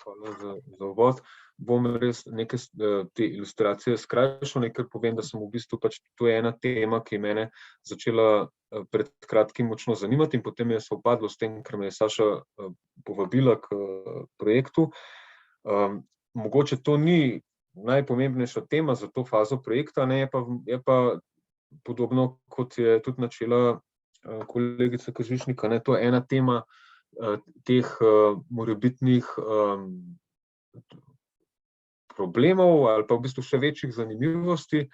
Hvala za uvod. Bom res neke te ilustracije skrajšal, nekaj povem, da sem v bistvu to je ena tema, ki je mene začela pred kratkim močno zanimati in potem je sovpadlo s tem, ker me je Saša povabila k projektu. Mogoče to ni najpomembnejša tema za to fazo projekta, ne, je pa podobno, kot je tudi načela kolegica Kržišnik, ne, to je ena tema teh morebitnih problemov ali pa v bistvu še večjih zanimivosti.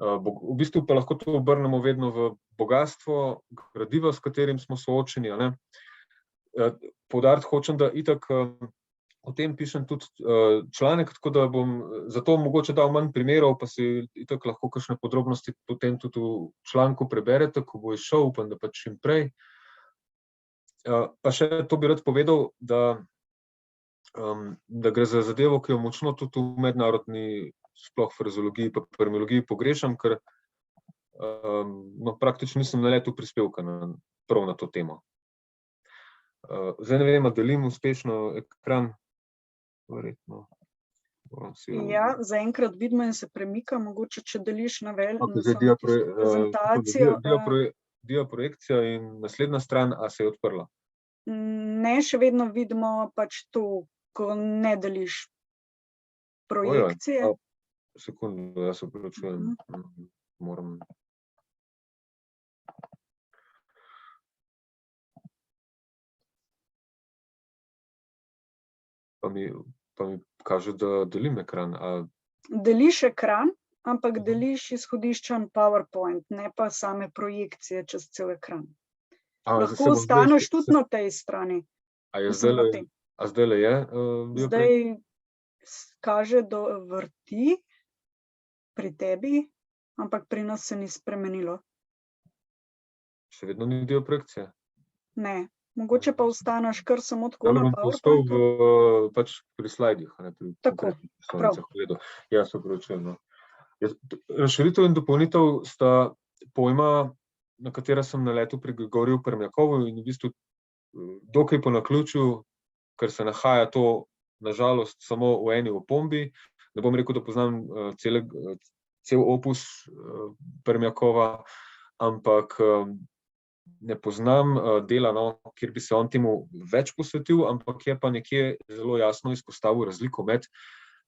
V bistvu pa lahko to obrnemo vedno v bogatstvo gradiva, s katerim smo soočeni, ne. Poudariti hočem, da itak o tem pišem tudi članek, tako da bom zato mogoče dal manj primerov, pa si itak lahko kakšne podrobnosti potem tudi v članku preberete, ko bo izšel, upam, da čim prej. Pa še to bi rad povedal, da gre za zadevo, ki jo močno tudi v mednarodni, sploh frazeologiji pa terminologiji pogrešam, ker praktično nisem naletel prispevka prav na to temo. Zdaj ne vem, a delim uspešno ekran? Verjetno. Ja, zaenkrat vidimo in se premika, mogoče, če deliš na prezentacijo. Diaprojekcija in naslednja stran, a se je odprla? Ne, še vedno vidimo to, ko ne deliš projekcije. Sekundo, jaz se opravičujem. Moram. Pa mi kaže, da delim ekran. Deliš ekran, ampak deliš izhodiščen PowerPoint, ne pa same projekcije čez cel ekran. Lahko ostaneš tudi na tej strani. A zdajle je? Zdaj kaže, da vrti pri tebi, ampak pri nas se ni spremenilo. Še vedno ni diaprojekcije? Ne, mogoče pa ostaneš kar samo tako na PowerPointu. Ostal pri slajdih. Tako, prav. Ja, se opravičujem. Razširitev in dopolnitev sta pojma, na katera sem naletel pri Grigoriju Permjakovu in v bistvu dokaj po naključju, ker se nahaja to, nažalost, samo v eni opombi. Ne bom rekel, da poznam cel opus Permjakova, ampak ne poznam dela, kjer bi se on temu več posvetil, ampak je pa nekje zelo jasno izpostavil razliko med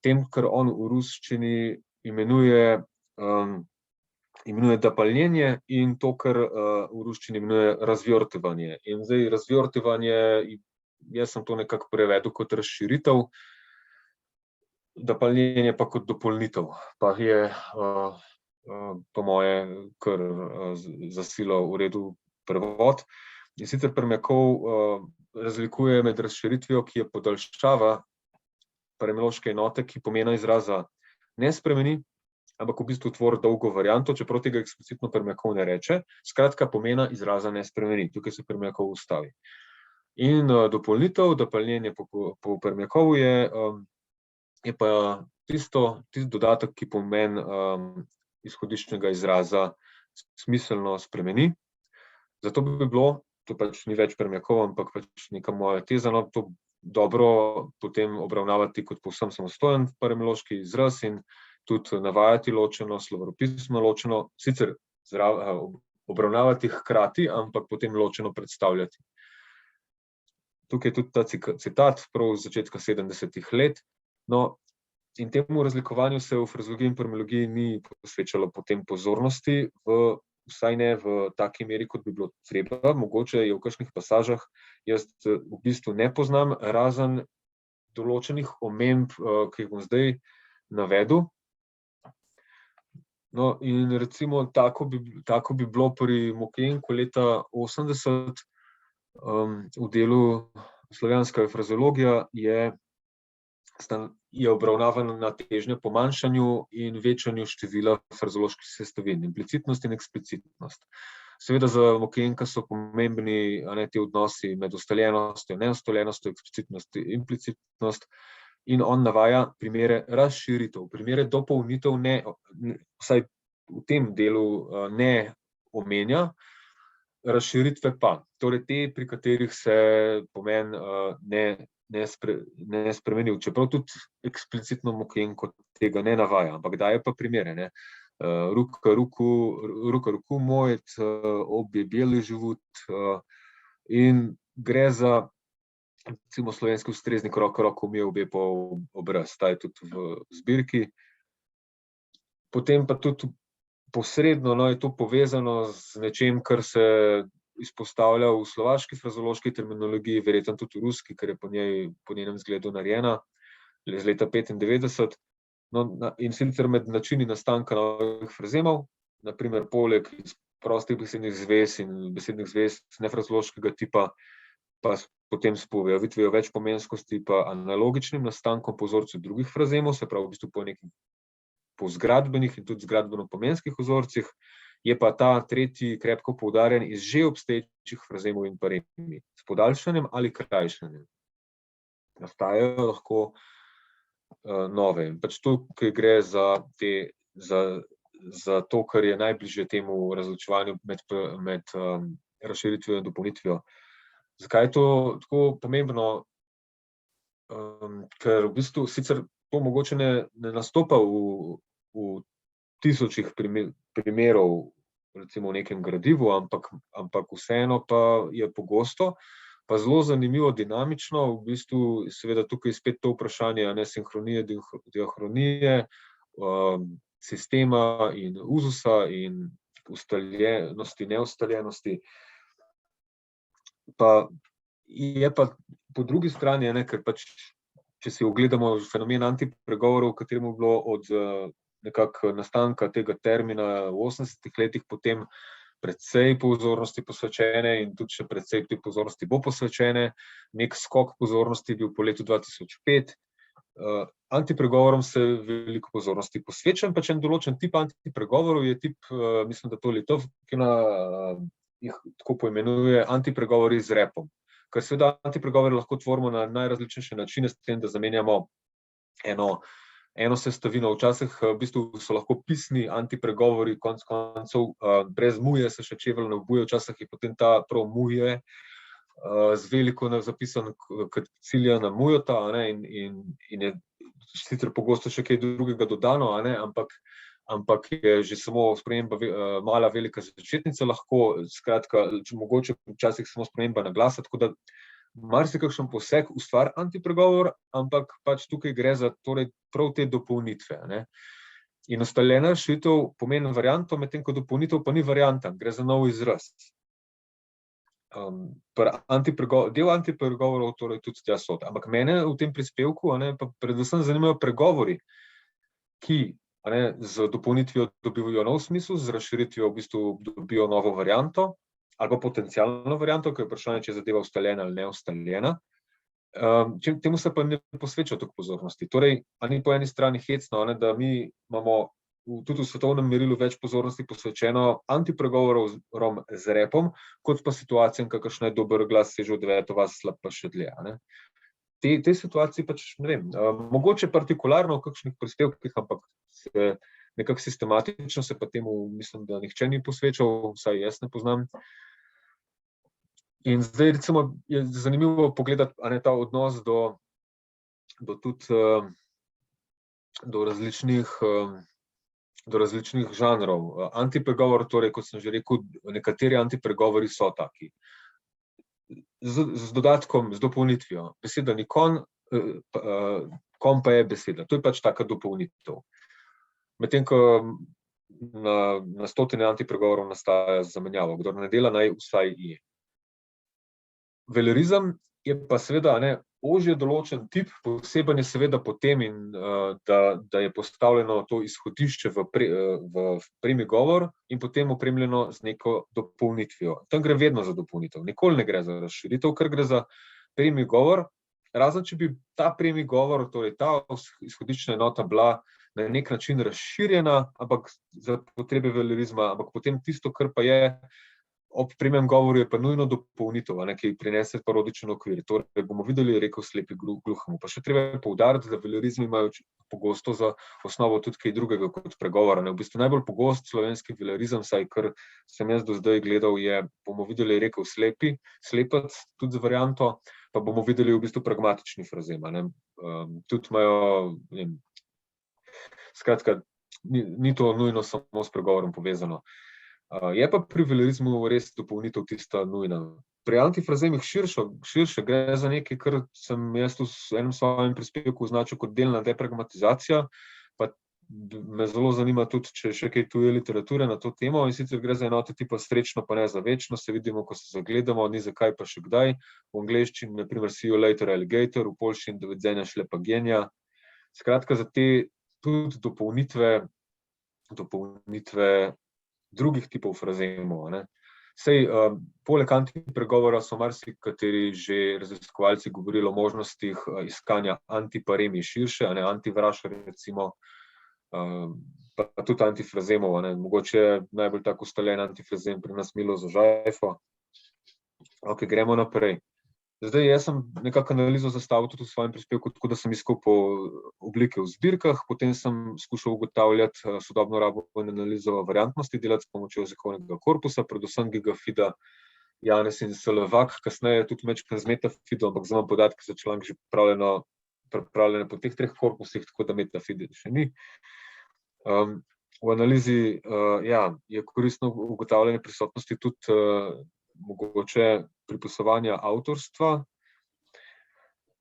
tem, kar on v ruščini imenuje dopolnjenje in to, kar v ruščini imenuje razvjortivanje. In zdaj razvjortivanje, jaz sem to nekako prevedel kot razširitev, dopolnjenje pa kot dopolnitev. Pa je po moje kar za silo v redu prevod. In sicer Permjakov razlikuje med razširitvijo, ki je podaljšava paremiološke enote, ki pomena izraza ne spremeni, ampak v bistvu tvori dolgo varianto, čeprav tega eksplicitno Permjakov ne reče. Skratka, pomena izraza ne spremeni. Tukaj se Permjakov ustavi. In dopolnjenje po Permjakovu je pa tisti dodatek, ki pomen izhodiščnega izraza smiselno spremeni. Zato bi bilo, to ni več Permjakov, ampak neka moja teza, to dobro potem obravnavati kot povsem samostojen paremiološki izraz in tudi navajati ločeno, slovaropisno ločeno, sicer obravnavati hkrati, ampak potem ločeno predstavljati. Tukaj je tudi ta citat prav z začetka 70-ih let. No, in temu razlikovanju se v frazeologiji in paremiologiji ni posvečalo potem pozornosti, vsaj ne v taki meri, kot bi bilo treba. Mogoče je v kakšnih pasažah jaz v bistvu ne poznam, razen določenih omemb, ki jih bom zdaj navedel. No, in recimo tako bi bilo pri Mokenku leta 80 v delu Slovanska frazeologija je obravnavana težnja po manjšanju in večanju števila frazeoloških sestavin, implicitnost in eksplicitnost. Seveda za Mokenka so pomembni ti odnosi med ustaljenostjo, neustaljenostjo, eksplicitnost, implicitnost, in on navaja primere razširitev, primere dopolnitev vsaj v tem delu ne omenja, razširitve pa. Torej te, pri katerih se pomen ne spremenil, čeprav tudi eksplicitno Mokenko tega ne navaja, ampak daje pa primere, ne. Ruka ruku mojet, obje beli život, in gre za recimo slovenski ustreznik roko umije obe po obraz, ta je tudi v zbirki. Potem pa tudi posredno, no, je to povezano z nečem, kar se izpostavlja v slovaški frazeološki terminologiji, verjetno tudi v ruski, ker je po njenem zgledu narejena, iz leta 95. No, in sicer med načini nastanka novih frazemov, na primer poleg prostih besednih zvez in besednih zvez nefrazeološkega tipa, pa potem s pojavitvijo večpomenskosti pa analogičnim nastankom po vzorcu drugih frazemov, se pravi v bistvu po zgradbenih in tudi zgradbeno-pomenskih vzorcih, je pa ta tretji krepko poudarjen iz že obstoječih frazemov in paremi, s podaljšanjem ali krajšanjem. Nastajajo lahko nove. Pač tukaj gre za to, kar je najbližje temu razločevanju med razširitvijo in dopolnitvijo. Zakaj je to tako pomembno? Ker v bistvu sicer to mogoče ne nastopa v tisočih primerov, recimo v nekem gradivu, ampak vseeno pa je pogosto, pa zelo zanimivo, dinamično, v bistvu seveda tukaj spet to vprašanje, sinhronije, diahronije, sistema in uzusa in ustaljenosti, neustaljenosti. Pa je pa po drugi strani, ker pač, če si ogledamo fenomen antipregovorov, v katerem je bilo od nekako nastanka tega termina v 80-ih letih potem precej pozornosti posvečene in tudi še precej te pozornosti bo posvečene. Nek skok pozornosti je bil po letu 2005. Antipregovorom se veliko pozornosti posveča, pač en določen tip antipregovorov je tip, mislim, da to Litovkina jih tako poimenuje, antipregovori z repom. Ker seveda antipregovori lahko tvorimo na najrazličnejše načine, s tem, da zamenjamo eno sestavino. Včasih v bistvu so lahko pisni antipregovori, konec koncev brez muje se še čevelj ne obuje, včasih je potem ta prav muje z veliko zapisan kot cilja na mujota, in je sicer pogosto še kaj drugega dodano, ampak je že samo sprememba mala, velika začetnica lahko, skratka, mogoče včasih samo sprememba naglasa, tako da marsikakšen poseg ustvari antipregovor, ampak pač tukaj gre za torej prav te dopolnitve. In ustaljena rešitev pomeni varianto, medtem ko dopolnitev pa ni varianta, gre za nov izraz. Del antipregovorov torej tudi tja sodi. Ampak mene v tem prispevku pa predvsem zanimajo pregovori, ki z dopolnitvijo dobivajo nov smisel, z razširitvijo v bistvu dobijo novo varianto, ali pa potencialno varianto, ki je vprašanje, če je zadeva ustaljena ali neustaljena. Temu se pa ne posveča toliko pozornosti. Torej, ni po eni strani hecno, da mi imamo tudi v svetovnem merilu več pozornosti posvečeno antipregovorom z repom, kot pa situacijam, kakršna je dober glas seže v deveto vas, slab pa še dlje. Te situacije pač, ne vem, mogoče partikularno v kakšnih prispevkih, ampak nekako sistematično se pa temu, mislim, da nihče ni posvečal, vsaj jaz ne poznam. In zdaj recimo je zanimivo pogledati ta odnos do različnih žanrov. Antipregovor, torej, kot sem že rekel, nekateri antipregovori so taki. Z dodatkom, z dopolnitvijo. Beseda ni konj, konj pa je beseda. To je pač taka dopolnitev. Medtem ko na stotine antipregovorov nastaja zamenjava. Kdor ne dela, naj vsaj je. Velerizem je pa seveda ožje določen tip, poseben je seveda potem, da je postavljeno to izhodišče v primi govor in potem opremljeno z neko dopolnitvijo. Tam gre vedno za dopolnitev, nikoli ne gre za razširitev, ker gre za primi govor, razen če bi ta primi govor, torej ta izhodiščna enota bila na nek način razširjena, ampak za potrebe velerizma, ampak potem tisto, kar pa je ob primem govoru, je pa nujno dopolnitev, ki prinese parodičen okvir. Torej bomo videli, rekel slepi gluhemu. Pa še treba poudariti, da velerizmi imajo pogosto za osnovo tudi kaj drugega kot pregovora. V bistvu najbolj pogost slovenski velerizem, saj kar sem jaz do zdaj gledal, je, bomo videli, rekel slepec, tudi z varianto, pa bomo videli v bistvu pragmatični frazem. Tudi imajo, skratka, ni to nujno samo s pregovorom povezano. Je pa pri velerizmu res dopolnitev tista nujna. Pri antifrazemih širše gre za nekaj, kar sem jaz v enem svojem prispevku označil kot delna depragmatizacija, pa me zelo zanima tudi, če še kaj tuje literature na to temo, in sicer gre za enote tipa srečno, pa ne za večno, se vidimo, ko se zagledamo, ni zakaj pa še kdaj. V angleščini, na primer, see you later alligator, v poljščini do vidzenia šlepagenja. Skratka, za te tudi dopolnitve drugih tipov frazemov. Sej, poleg antipregovora so marsikateri že raziskovalci govorili o možnostih iskanja antiparemij širše, antivrašar recimo, pa tudi antifrazemov. Mogoče je najbolj tako ustaljen antifrazem pri nas Milo za žajfo. Ok, gremo naprej. Zdaj, jaz sem nekako analizo zastavil tudi v svojem prispevku, tako da sem iskal po oblike v zbirkah, potem sem skušal ugotavljati sodobno rabo in analizo variantnosti, delati s pomočjo jezikovnega korpusa, predvsem Gigafida, Janes in Selevak, kasneje tudi mečkam z Metafidom, ampak zdaj imam podatke za članek že pripravljene po teh 3 korpusih, tako da Metafide še ni. V analizi je koristno ugotavljanje prisotnosti tudi mogoče pripisovanja avtorstva,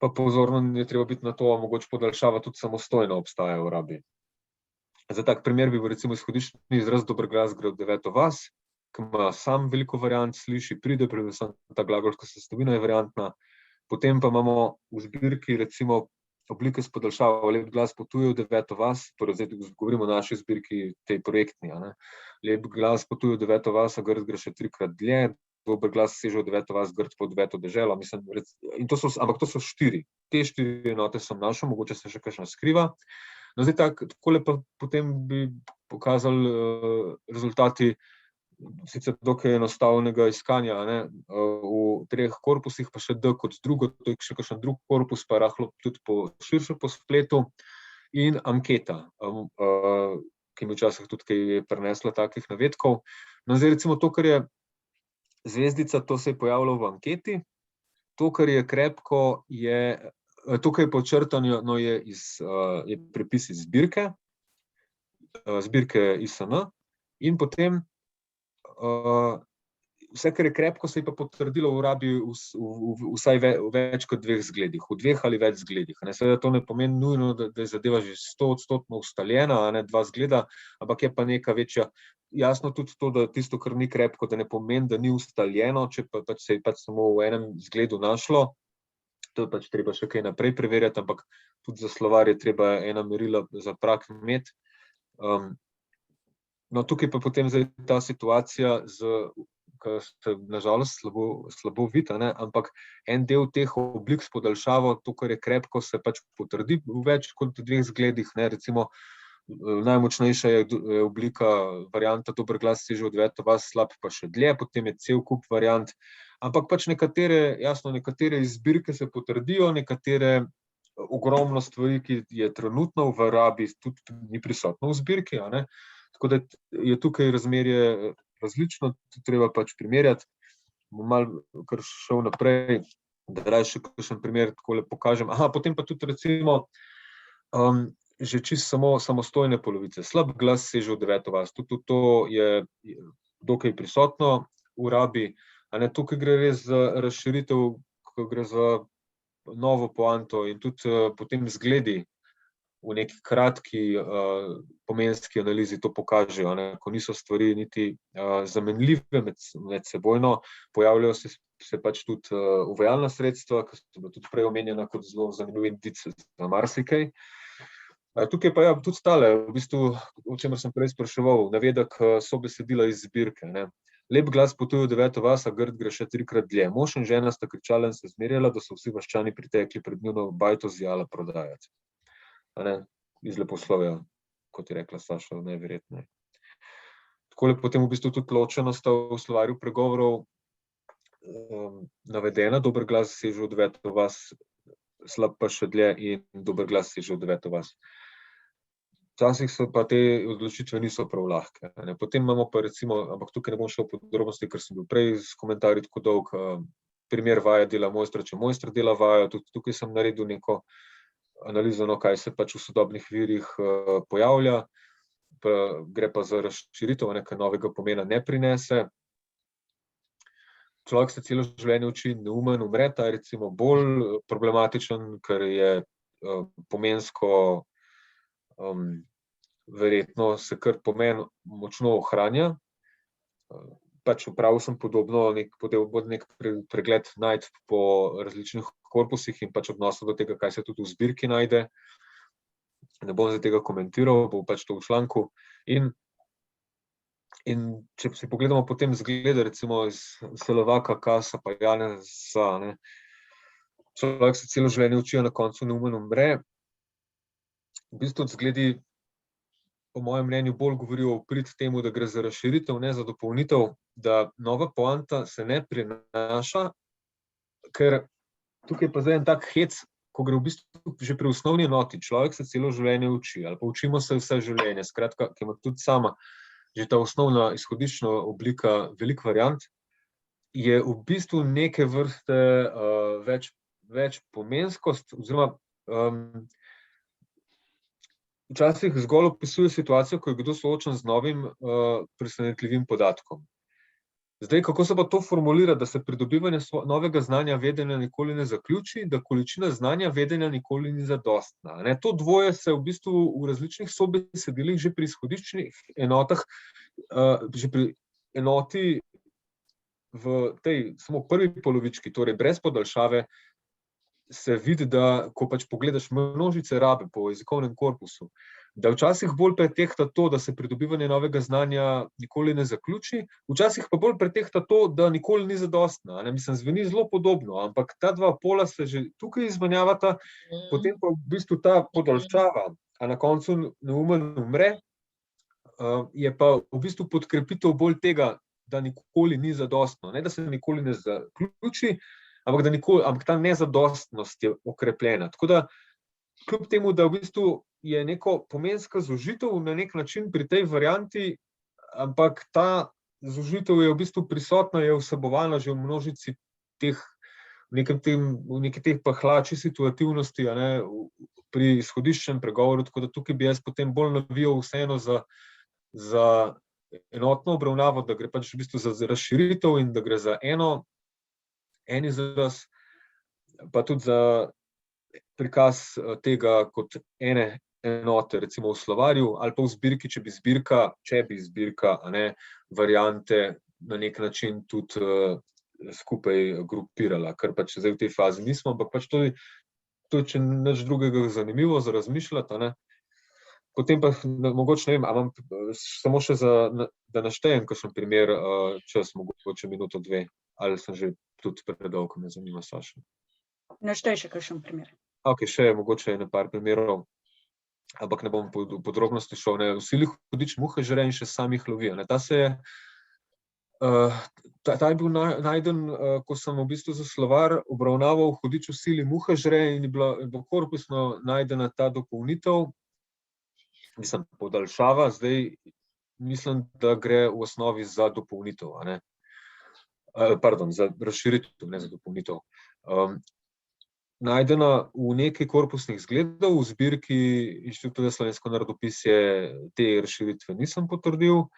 pa pozorno je treba biti na to, mogoče podaljšava tudi samostojno obstaja v rabi. Za tak primer bi bil recimo izhodiščni izraz dober glas gre v deveto vas, ki ima sam veliko variant, sliši, pride, predvsem ta glagolska sestavina je variantna. Potem pa imamo v zbirki recimo oblike s podaljšavo, lep glas potuje v deveto vas, torej zdaj govorimo o naši zbirki, tej projektni. Lep glas potuje v deveto vas, a grd gre še 3-krat dlje, dober glas seže v deveto vas, grd po deveto deželo. Ampak to so 4. Te 4 enote sem našel, mogoče se še kakšna skriva. No, zdaj takole pa potem bi pokazali rezultati sicer dokaj enostavnega iskanja, v 3 korpusih, pa še D kot drugo, to je še kakšen drug korpus, pa rahlo tudi širše po spletu, in anketa, ki mi včasih tudi kaj prinesla takih navedkov. No, zdaj recimo to, kar je zvezdica, to se je pojavilo v anketi, to, kar je krepko, tukaj počrtano je prepis iz zbirke ISN, in potem vse, kar je krepko, se je pa potrdilo v rabi vsaj več kot 2 zgledih, v 2 ali več zgledih. Seveda to ne pomeni nujno, da je zadeva že 100% ustaljena, 2 zgleda, ampak je pa neka večja. Jasno tudi to, da tisto, kar ni krepko, da ne pomeni, da ni ustaljeno, če pa se je samo v enem zgledu našlo, to je treba še kaj naprej preverjati, ampak tudi za slovar je treba ena merila za prak imeti. No, tukaj pa potem zdaj ta situacija, ki se nažalost slabo vidi, ampak en del teh oblik s podaljšavo, to, kar je krepko, se pač potrdi v več kot 2 zgledih, recimo najmočnejša je oblika varianta dober glas seže v deveto vas, slab pa še dlje, potem je cel kup variant, ampak pač nekatere iz zbirke se potrdijo, nekatere ogromno stvari, ki je trenutno v rabi, tudi ni prisotno v zbirki, tako da je tukaj razmerje različno, treba pač primerjati. Bom malo kar šel naprej, da raje še kakšen primer takole pokažem. Potem pa tudi recimo že čisto samostojne polovice. Slab glas seže v deveto vas, tudi to je dokaj prisotno v rabi. Tukaj gre res za razširitev, ko gre za novo poanto in tudi potem zgledi v neki kratki pomenski analizi to pokažejo, ko niso stvari niti zamenljive med sebojno, pojavljajo se pač tudi uvajalna sredstva, ki so bila tudi prej omenjena kot zelo zanimiv indic za marsikaj. Tukaj pa je tudi stale, v bistvu, o čemer sem prej spraševal, navedek sobesedila iz zbirke. Lep glas potuje v deveto vas, a grd gre še 3-krat dlje. Mož in žena sta kričala in se zmerjala, da so vsi vaščani pritekli pred njuno bajto zijala prodajati. Iz leposlovja, kot je rekla Saša, najverjetneje. Takole potem v bistvu tudi ločeno sta v slovarju pregovorov navedena, dober glas seže v deveto vas, slab pa še dlje in dober glas seže v deveto vas. Včasih so pa te odločitve niso prav lahke. Potem imamo pa recimo, ampak tukaj ne bom šel v podrobnosti, ker sem bil prej s komentarji tako dolg, primer vaja dela mojstra, če mojster dela vajo, tudi tukaj sem naredil neko analizo, kaj se pač v sodobnih virih pojavlja, gre pa za razširitev, nekaj novega pomena ne prinese. Človek se celo življenje uči, neumen umre, ta je recimo bolj problematičen, ker je pomensko verjetno se kar pomen močno ohranja. Pač opravil sem podobno, nek pregled najdb po različnih korpusih in pač odnosov do tega, kaj se tudi v zbirki najde. Ne bom zdaj tega komentiral, bo pač to v članku. In če si pogledamo potem zglede, recimo iz Slovaka, Kasa pa Janeza, človek se celo življenje uči, na koncu neumen umre. V bistvu zgledi, po mojem mnenju, bolj govorijo v prid temu, da gre za razširitev, ne za dopolnitev, da nova poanta se ne prinaša, ker tukaj pa zdaj en tak hec, ko gre v bistvu že pri osnovni enoti, človek se celo življenje uči, ali pa učimo se vse življenje, skratka, ki ima tudi sama že ta osnovna izhodiščna oblika veliko variant, je v bistvu neke vrste več pomenskost, oziroma včasih zgolj opisuje situacijo, ko je kdo soočen z novim presenetljivim podatkom. Zdaj, kako se pa to formulira, da se pridobivanje novega znanja vedenja nikoli ne zaključi, da količina znanja vedenja nikoli ni zadostna. To dvoje se v bistvu v različnih sobesedilih že pri izhodiščnih enotah, že pri enoti v tej samo prvi polovički, torej brez podaljšave, se vidi, da ko pač pogledaš množice rabe po jezikovnem korpusu, da včasih bolj pretehta to, da se pridobivanje novega znanja nikoli ne zaključi, včasih pa bolj pretehta to, da nikoli ni zadostna. Mislim, zveni zelo podobno, ampak ta dva pola se že tukaj izmenjavata, potem pa v bistvu ta podaljšava, a na koncu neumen umre, je pa v bistvu podkrepitev bolj tega, da nikoli ni zadostno, ne da se nikoli ne zaključi, ampak ta nezadostnost je okrepljena. Tako da, kljub temu, da v bistvu je neko pomenska zožitev na nek način pri tej varianti, ampak ta zožitev je v bistvu prisotna, je vsebovana že v množici teh, v neki teh pahlači situativnosti, pri izhodiščnem pregovoru, tako da tukaj bi jaz potem bolj navijal vseeno za enotno obravnavo, da gre pač v bistvu za razširitev in da gre za en izraz, pa tudi za prikaz tega kot ene enote, recimo v slovarju, ali pa v zbirki, če bi zbirka variante na nek način tudi skupaj grupirala, kar pač zdaj v tej fazi nismo, ampak pač to je, če nič drugega zanimivo za razmišljati. Potem pa mogoče, ne vem, imam samo še da naštejem kakšen primer, čas, mogoče minuto, dve, ali sem že tudi predolgo, me zanima, Saša. Naštej še kakšen primer. Ok, še mogoče par primerov, ampak ne bom v podrobnosti šel. V sili hudič muhe žre in še sam jih lovi. Ta je bil najden, ko sem v bistvu za slovar obravnaval hudič v sili muhe žre in je bila korpusno najdena ta dopolnitev, mislim, podaljšava, zdaj mislim, da gre v osnovi za dopolnitev, pardon, za razširitev, ne za dopolnitev. Najdena v nekaj korpusnih zgledov, v zbirki Inštituta za slovensko narodopisje te razširitve nisem potrdil,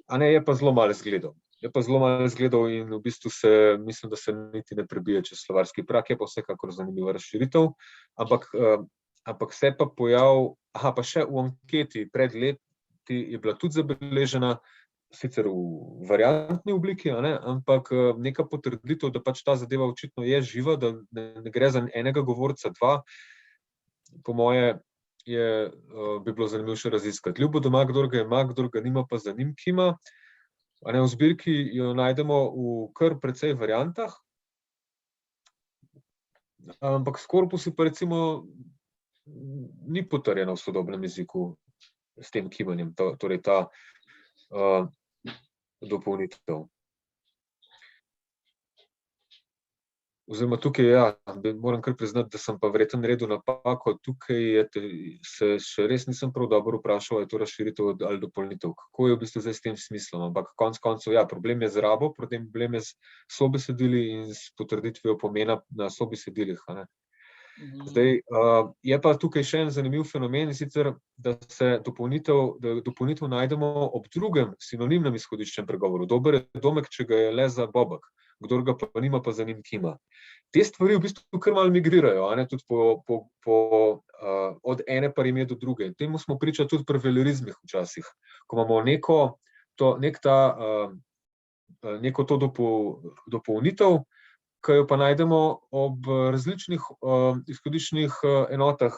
je pa zelo malo zgledov. In v bistvu mislim, da se niti ne prebije čez slovarski prag, je pa vsekakor zanimiva razširitev, ampak se pa pa še v anketi pred leti je bila tudi zabeležena, sicer v variantni obliki, ampak neka potrditev, da pač ta zadeva očitno je živa, da ne gre za enega govorca, dva, po moje bi bilo zanimivo še raziskati. Ljubo doma, kdor ga ima, kdor ga nima, pa za njim kima. V zbirki jo najdemo v kar precej variantah, ampak s korpusi pa recimo ni potrjeno v sodobnem jeziku s tem kimanjem, torej ta dopolnitev. oziroma tukaj, moram kar priznati, da sem pa verjetno naredil napako. Tukaj se še res nisem prav dobro vprašal, je to razširitev ali dopolnitev. Kako je v bistvu zdaj s tem smislom? Ampak konec koncev, problem je z rabo, problem je s sobesedili in s potrditvijo pomena na sobesedilih. Zdaj, je pa tukaj še en zanimiv fenomen, in sicer, da dopolnitev najdemo ob drugem sinonimnem izhodiščnem pregovoru. Dober je domek, če ga je le za bobek, kdor ga pa nima, pa za njim kima. Te stvari v bistvu kar malo migrirajo, tudi od ene parime do druge. Temu smo priča tudi pri velerizmih včasih, ko imamo neko to dopolnitev, ki jo pa najdemo ob različnih izhodiščnih enotah,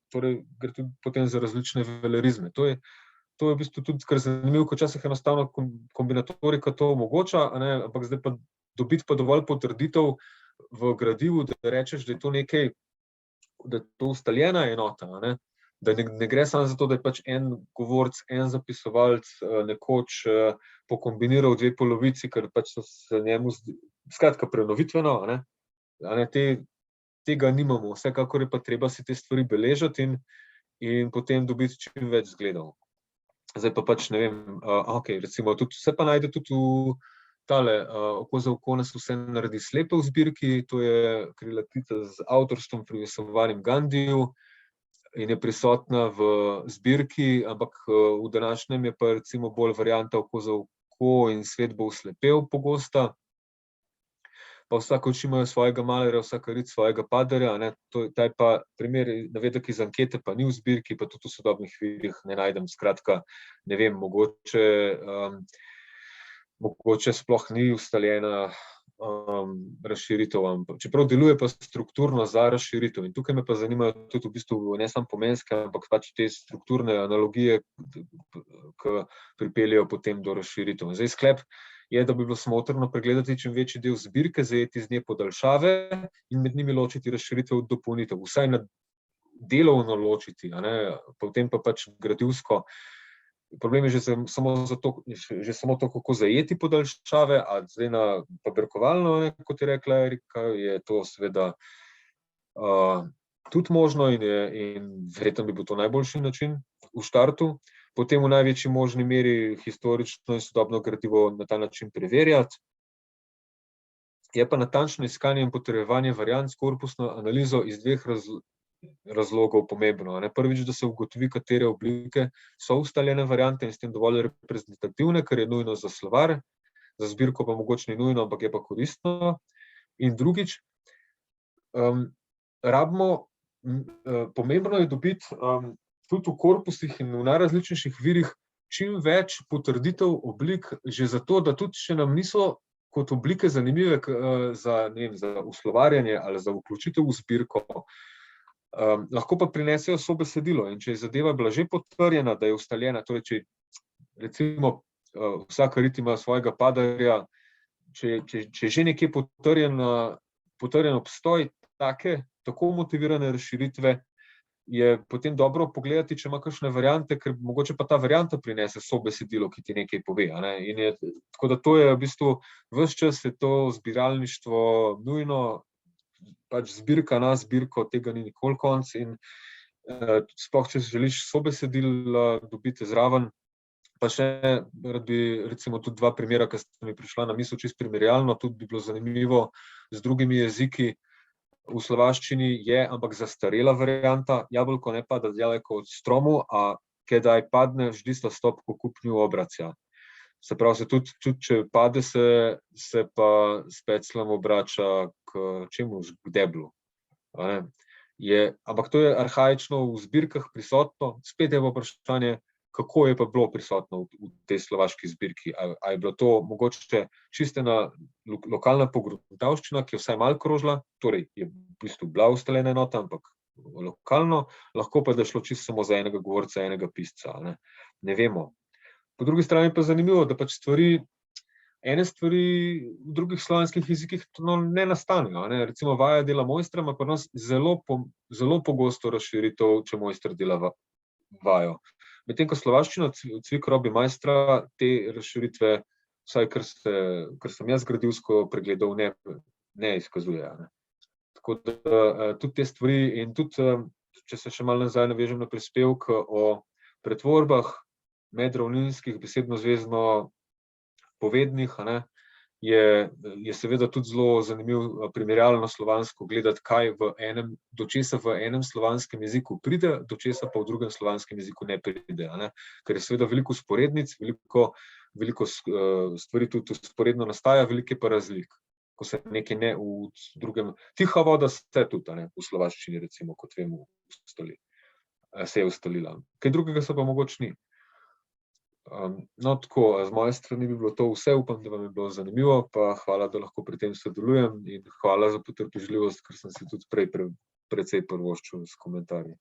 torej gre tudi potem za različne velerizme. To je v bistvu tudi kar zanimivo, ko včasih enostavno kombinatorika to omogoča, ampak zdaj pa dobiti pa dovolj potrditev v gradivu, da rečeš, da je to nekaj, da je to ustaljena enota, da ne gre samo za to, da je pač en govorc, en zapisovalec nekoč pokombiniral dve polovici, ker pač so se njemu skratka prenovitveno, tega nimamo. Vsekakor je pa treba si te stvari beležiti in potem dobiti čim več zgledov. Zdaj pa pač ne vem, recimo tudi vse pa najde tudi v tale Oko za oko nas vse naredi slepe v zbirki, to je krilatica z avtorstvom pripisovanim Gandhiju in je prisotna v zbirki, ampak v današnjem je pa recimo bolj varianta Oko za oko in Svet bo oslepel pogosta. Pa vsaka oči imajo svojega malerja, vsaka rit svojega paderja, ta je pa primer navedek iz ankete, pa ni v zbirki, pa tudi v sodobnih virih ne najdem, skratka, ne vem, mogoče sploh ni ustaljena razširitev, čeprav deluje pa strukturno za razširitev. In tukaj me pa zanimajo tudi v bistvu ne samo pomenske, ampak pač te strukturne analogije, ki pripeljejo potem do razširitev. Zdaj sklep je, da bi bilo smotrno pregledati čim večji del zbirke, zajeti iz nje podaljšave in med njimi ločiti razširitev od dopolnitev. Vsaj na delovno ločiti, potem pa pač gradivsko. Problem je že samo to, kako zajeti podaljšave, a zdaj na paberkovalno, kot je rekla Erika, je to seveda tudi možno in verjetno bi bil to najboljši način v štartu. Potem v največji možni meri historično in sodobno gradivo na ta način preverjati. Je pa natančno iskanje in potrjevanje variant s korpusno analizo iz dveh razlogov pomembno. Prvič, da se ugotovi, katere oblike so ustaljene variante in s tem dovolj reprezentativne, kar je nujno za slovar, za zbirko pa mogoče ni nujno, ampak je pa koristno. In drugič, pomembno je dobiti tudi v korpusih in v najrazličnejših virih čim več potrditev oblik, že zato, da tudi še nam niso kot oblike zanimive za uslovarjanje ali za vključitev v zbirko, lahko pa prinesejo sobesedilo. In če je zadeva bila že potrjena, da je ustaljena, torej če recimo vsaka rit ima svojega padarja, če je že nekje potrjen obstoj tako motivirane razširitve, je potem dobro pogledati, če ima kakšne variante, ker mogoče pa ta varianta prinese sobesedilo, ki ti nekaj pove. Tako da to je v bistvu ves čas je to zbiralništvo nujno, pač zbirka na zbirko, tega ni nikoli konc in sploh, če želiš sobesedil dobiti zraven, pa še rad bi recimo tudi dva primera, ki sta mi prišla na misel čisto primerjalno, tudi bi bilo zanimivo z drugimi jeziki. V slovaščini je, ampak zastarela varianta, jabolko ne pada daleko od stromu, a kedaj padne, vždy sta stop po kupnju obraca. Se pravi, tudi če pade, se pa s pecljem obrača k čemu? K deblu. Ampak to je arhaično v zbirkah prisotno, spet je pa vprašanje, kako je pa bilo prisotno v tej slovaški zbirki. A je bilo to mogoče čisto ena lokalna pogruntavščina, ki je vsaj malo krožila, torej je v bistvu bila ustaljena enota, ampak lokalno, lahko pa da je šlo čisto samo za enega govorca, enega pisca. Ne vemo. Po drugi strani pa je zanimivo, da pač ene stvari v drugih slovanskih jezikih ne nastanejo. Recimo vaja dela mojstra ima pri nas zelo pogosto razširitev, če mojster dela vajo. Medtem ko slovaščina Cvik robi majstra, te razširitve, vsaj kar sem jaz gradivsko pregledal, ne izkazuje. Ne. Tako da tudi te stvari in tudi, če se še malo nazaj navežem na prispevek o pretvorbah medravninskih, besedno-zvezno povednih, je seveda tudi zelo zanimiv primerjalno slovansko gledati, do česa v enem slovanskem jeziku pride, do česa pa v drugem slovanskem jeziku ne pride. Ker je seveda veliko vzporednic, veliko stvari tudi vzporedno nastaja, veliko pa razlik. Ko se nekaj ne v drugem, tiha voda se tudi, v slovaščini recimo, kot vemo, se je ustalila. Kaj drugega se pa mogoče ni. No, tako, z moje strani bi bilo to vse, upam, da vam je bilo zanimivo, pa hvala, da lahko pri tem sodelujem in hvala za potrpežljivost, ker sem si tudi prej precej privoščil s komentarji.